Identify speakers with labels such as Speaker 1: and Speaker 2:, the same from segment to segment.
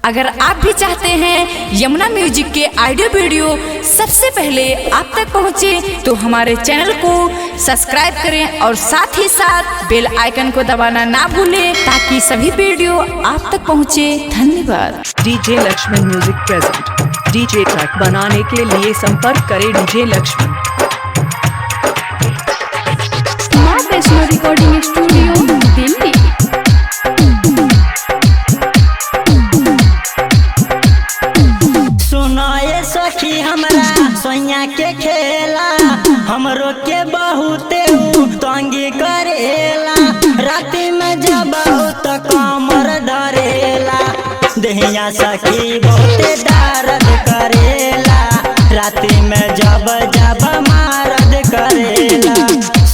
Speaker 1: अगर आप भी चाहते हैं यमुना म्यूजिक के ऑडियो वीडियो सबसे पहले आप तक पहुंचे तो हमारे चैनल को सब्सक्राइब करें और साथ ही साथ बेल आइकन को दबाना ना भूलें ताकि सभी वीडियो आप तक पहुंचे। धन्यवाद।
Speaker 2: DJ Lakshman music present. DJ track बनाने के लिए संपर्क करें डीजे लक्ष्मण।
Speaker 3: माँ वैष्णो रिकॉर्डिंग स्टूडियो दिल्ली।
Speaker 4: सुनाए सखी हमरा सोया के खेला हमरो के बहुते तंगी करेला राति में जब बहुत कमर धरेला दहिया सखी बहुते दर्द करेला राति में जब जब मारद करेला।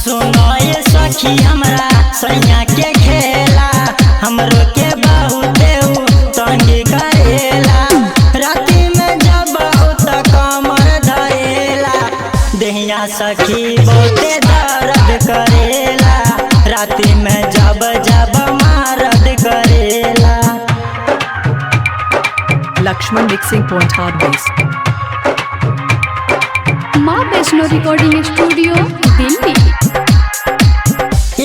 Speaker 4: सुनाए सखी हमरा सोया के खेला हमरो के बहुते तंगी करेला राति में जब बहुत कमर धरेला दहिया सखी बहुते दर्द करेला राति में जब जब मारद करेला।
Speaker 2: Lakshman mixing point hardware.
Speaker 3: Maa Vaishno recording studio Delhi.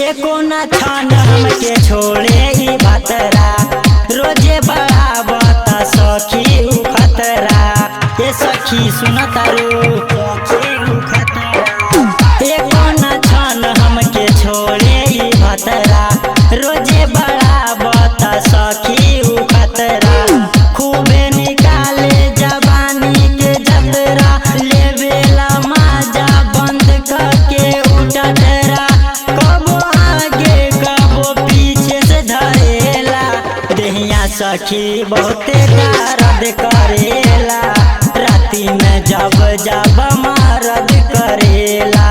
Speaker 4: एको न छान हमके छोड़े ई भतरा रोजे बढ़ावता सखी उ खतरा ये सखी सुनतारू एको न छान हमके छोड़े ई भतरा रोजे बढ़ावता सखी उ खतरा खूबे निकाले जवानी के जतरा लेवेला माजा बंद करके उठतरा कबो आगे कबो पीछे से धरेला दहिया सखी बहुते दर्द करेला राति में जब जब मारद करेला।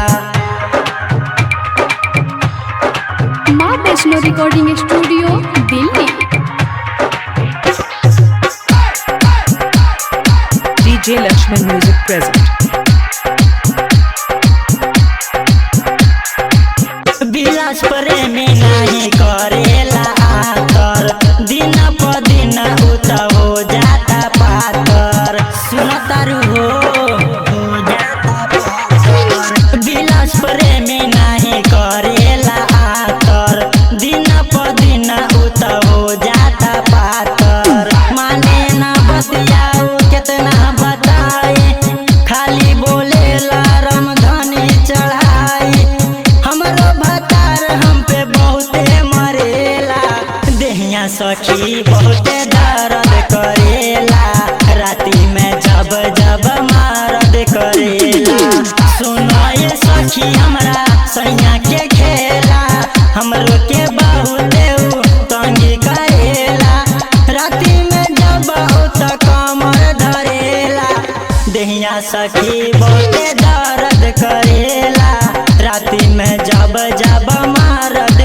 Speaker 3: Maa Vaishno recording studio Delhi.
Speaker 2: DJ Lakshman music present.
Speaker 4: बिलास प्रेमी नहीं करेला आतर दिन प दिन उत हो जाता पातर सुनतारू हो जाता पातर। बिलास प्रेमी नहीं करेला आतर दिन प दिन उत हो जाता पातर माने ना बतियाऊ कितना बताई खाली बोलेला रामधनी चढ़ाई हमरो भतार हम पे बहुते मरेला दहिया सखी बहुते दर्द करेला राति में जब जब मारद करेला। सुनाए सखी हमरा सैया के खेला हमरो के बहुते तंगी करेला राति में जब बहुत कमर धरेला दहिया सखी बहुते दर्द करेला राति में जब जब मारद